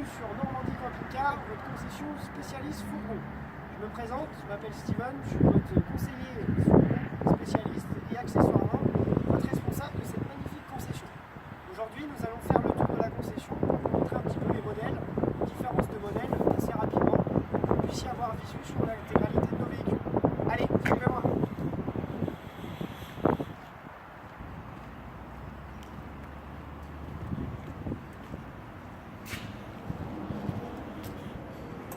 bienvenue sur Normandie Camping Car, votre concession spécialiste fourgon. Je me présente, je m'appelle Steven, je suis votre conseiller fourgon, spécialiste et accessoirement votre responsable de cette magnifique concession. Aujourd'hui, nous allons faire le tour de la concession pour vous montrer un petit peu les modèles, les différences de modèles assez rapidement, pour que vous puissiez avoir visu sur l'intégralité de nos véhicules. Allez, suivez-moi.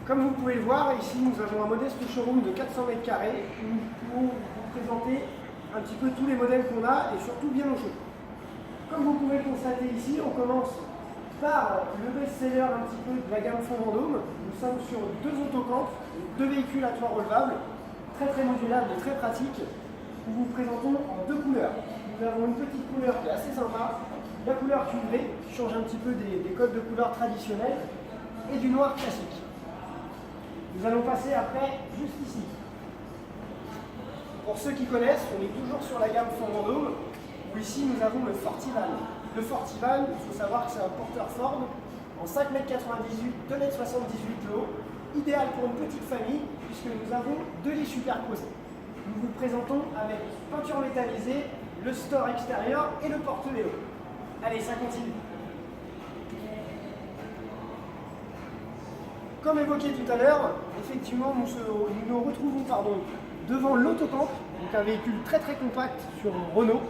Comme vous pouvez le voir, ici nous avons un modeste showroom de 400 m² où nous pouvons vous présenter un petit peu tous les modèles qu'on a et surtout bien au chaud. Comme vous pouvez le constater ici, on commence par le best-seller un petit peu de la gamme Fond Vendôme. Nous sommes sur deux autocampes, deux véhicules à toit relevable, très modulables et très pratiques, où nous vous présentons en deux couleurs. Nous avons une petite couleur qui est assez sympa, la couleur cuivrée qui change un petit peu des codes de couleurs traditionnels, et du noir classique. Nous allons passer après juste ici. Pour ceux qui connaissent, on est toujours sur la gamme Fond Vendôme, où ici nous avons le Fortivan. Le Fortivan, il faut savoir que c'est un porteur Ford en 5,98 m, 2,78 m de haut, idéal pour une petite famille, puisque nous avons deux lits superposés. Nous vous présentons avec peinture métallisée, le store extérieur et le porte-vélo. Allez, ça continue. Comme évoqué tout à l'heure, effectivement, nous nous retrouvons devant l'autocamp, donc un véhicule très compact sur Renault,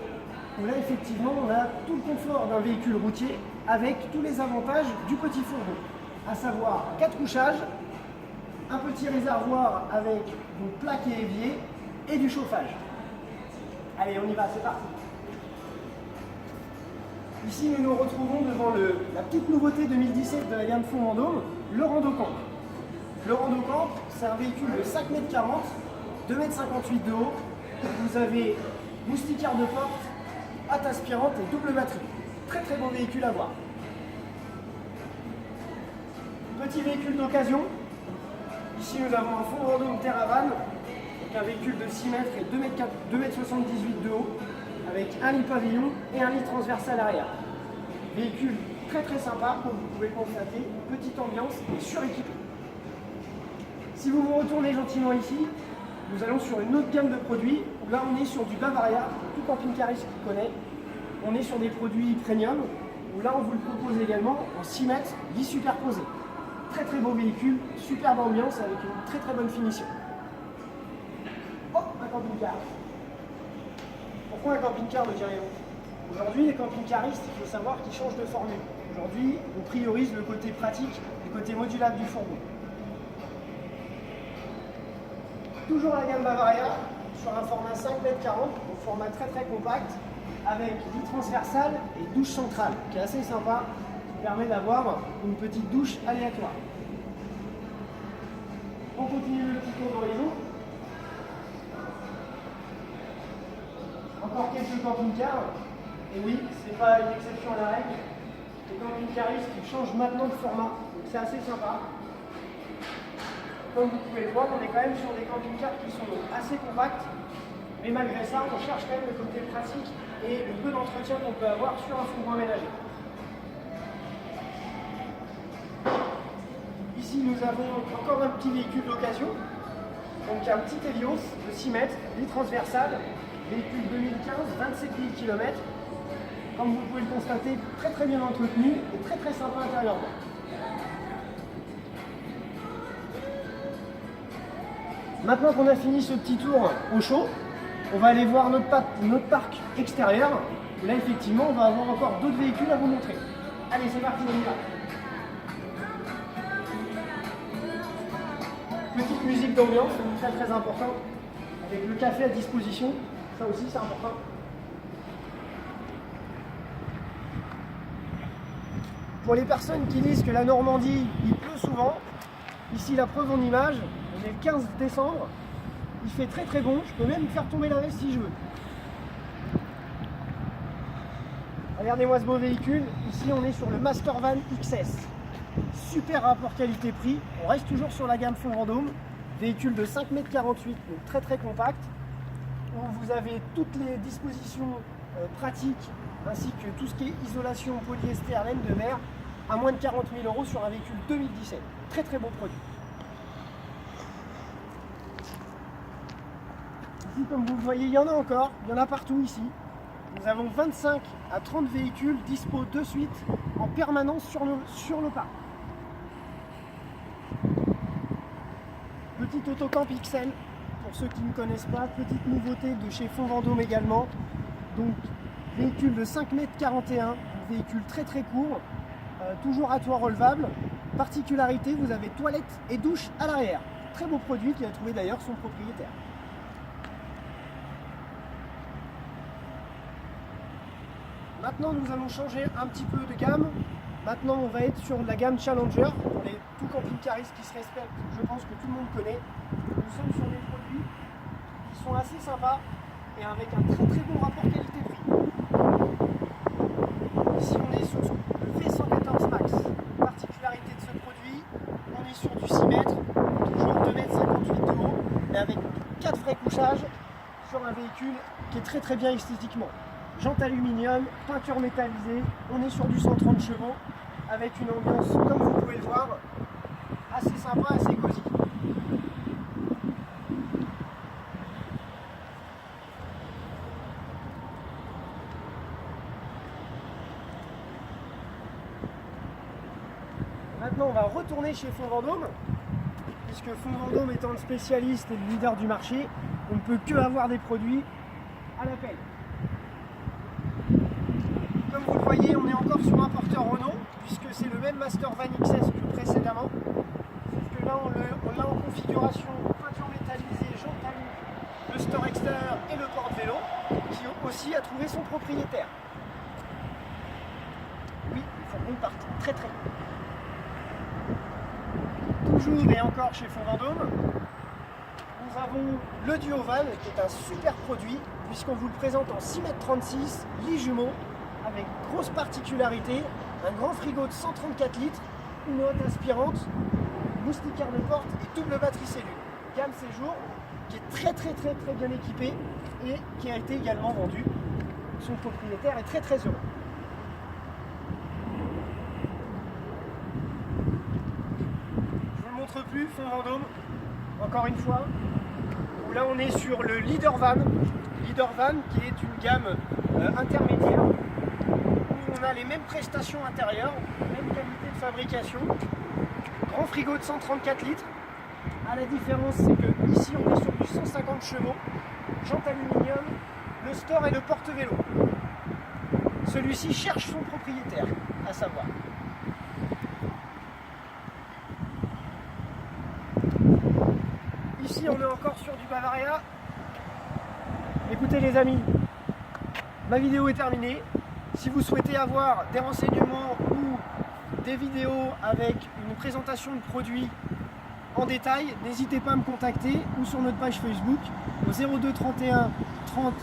où là effectivement on a tout le confort d'un véhicule routier avec tous les avantages du petit fourgon, à savoir 4 couchages, un petit réservoir avec donc plaque et évier et du chauffage. Allez, on y va, c'est parti. Ici nous nous retrouvons devant la petite nouveauté 2017 de la gamme Fond Vendôme, le Randocamp. Le Randocamp, c'est un véhicule de 5,40 m, 2,58 m de haut. Vous avez moustiquaire de porte, hâte aspirante et double batterie. Très beau véhicule à voir. Petit véhicule d'occasion. Ici nous avons un Fond Vendôme Terravan, donc un véhicule de 6 mètres et 2,78 m de haut, avec un lit pavillon et un lit transversal arrière. Véhicule très sympa, comme vous pouvez le constater, petite ambiance et suréquipé. Si vous vous retournez gentiment ici, nous allons sur une autre gamme de produits, où là on est sur du Bavaria, tout camping-cariste qui connaît. On est sur des produits premium, où là on vous le propose également en 6 mètres, lit superposé. Très beau véhicule, superbe ambiance avec une très bonne finition. Oh, un camping-car. Pourquoi un camping-car, me direz-vous? Aujourd'hui, les camping-caristes, il faut savoir qu'ils changent de formule. Aujourd'hui, on priorise le côté pratique et le côté modulable du fourgon. Toujours la gamme Bavaria, sur un format 5,40 m, donc format très compact, avec lit transversal et douche centrale, qui est assez sympa, qui permet d'avoir une petite douche aléatoire. On continue le petit tour d'horizon. Encore quelques camping-cars, et oui, c'est pas une exception à la règle. Les camping-caristes changent maintenant de format, donc c'est assez sympa. Comme vous pouvez le voir, on est quand même sur des camping-cars qui sont assez compacts, mais malgré ça, on cherche quand même le côté pratique et le peu d'entretien qu'on peut avoir sur un fourgon aménagé. Ici, nous avons encore un petit véhicule d'occasion, donc un petit Helios de 6 mètres, lit transversal, véhicule 2015, 27 000 km. Comme vous pouvez le constater, très bien entretenu et très sympa intérieurement. Maintenant qu'on a fini ce petit tour au chaud, on va aller voir notre parc extérieur, où là effectivement on va avoir encore d'autres véhicules à vous montrer. Allez, c'est parti, on y va. Petite musique d'ambiance, très important, avec le café à disposition, ça aussi c'est important. Pour les personnes qui disent que la Normandie, il pleut souvent, ici la preuve en image, on est le 15 décembre, il fait très bon, je peux même faire tomber la veste si je veux. Regardez-moi ce beau véhicule, ici on est sur le Mastervan XS. Super rapport qualité-prix, on reste toujours sur la gamme Fond Vendôme, véhicule de 5,48 m, donc très compact, où vous avez toutes les dispositions pratiques, ainsi que tout ce qui est isolation polyester, laine de verre, à moins de 40 000 € sur un véhicule 2017. Très très beau produit. Ici, comme vous le voyez, il y en a encore, il y en a partout ici. Nous avons 25 à 30 véhicules dispo de suite en permanence sur le parc. Petit autocamp XL, pour ceux qui ne connaissent pas, petite nouveauté de chez Fonds Vendôme également. Donc véhicule de 5,41 m, véhicule très très court, toujours à toit relevable. Particularité, vous avez toilette et douche à l'arrière. Très beau produit qui a trouvé d'ailleurs son propriétaire. Maintenant, nous allons changer un petit peu de gamme. Maintenant, on va être sur la gamme Challenger. Pour les tout camping-caristes qui se respectent, je pense que tout le monde connaît. Nous sommes sur des produits qui sont assez sympas et avec un très très bon rapport qualité-prix. Ici, on est sur le V114 Max. Particularité de ce produit, on est sur du 6 mètres, toujours 2,58 m de haut, mais avec 4 vrais couchages sur un véhicule qui est très très bien esthétiquement. Jantes aluminium, peinture métallisée, on est sur du 130 chevaux avec une ambiance, comme vous pouvez le voir, assez sympa, assez cosy. Maintenant, on va retourner chez Fonds Vendôme, puisque Fonds Vendôme étant le spécialiste et le leader du marché, on ne peut que avoir des produits à l'appel. Comme vous le voyez, on est encore sur un porteur Renault, puisque c'est le même Master Van XS que précédemment. Sauf que là, on l'a en configuration peinture métallisée, jantes aluminium, le store extérieur et le porte-vélo, qui aussi a trouvé son propriétaire. Oui, il faut qu'on parte très très vite. Toujours et encore chez Fonds Vendôme, nous avons le Duo Van, qui est un super produit, puisqu'on vous le présente en 6,36 m, lit jumeau, avec grosse particularité, un grand frigo de 134 litres, une hotte aspirante, moustiquaire de porte et double batterie cellule. Gamme séjour qui est très bien équipée et qui a été également vendu. Son propriétaire est très heureux. Je vous le montre plus, Fonds Vendôme, encore une fois, où là on est sur le Leader Van. Leader Van qui est une gamme intermédiaire. On a les mêmes prestations intérieures, même qualité de fabrication, grand frigo de 134 litres. À la différence, c'est que ici on est sur du 150 chevaux, jantes aluminium, le store et le porte-vélo. Celui-ci cherche son propriétaire, à savoir. Ici on est encore sur du Bavaria. Écoutez les amis, ma vidéo est terminée. Si vous souhaitez avoir des renseignements ou des vidéos avec une présentation de produits en détail, n'hésitez pas à me contacter ou sur notre page Facebook au 02 31 30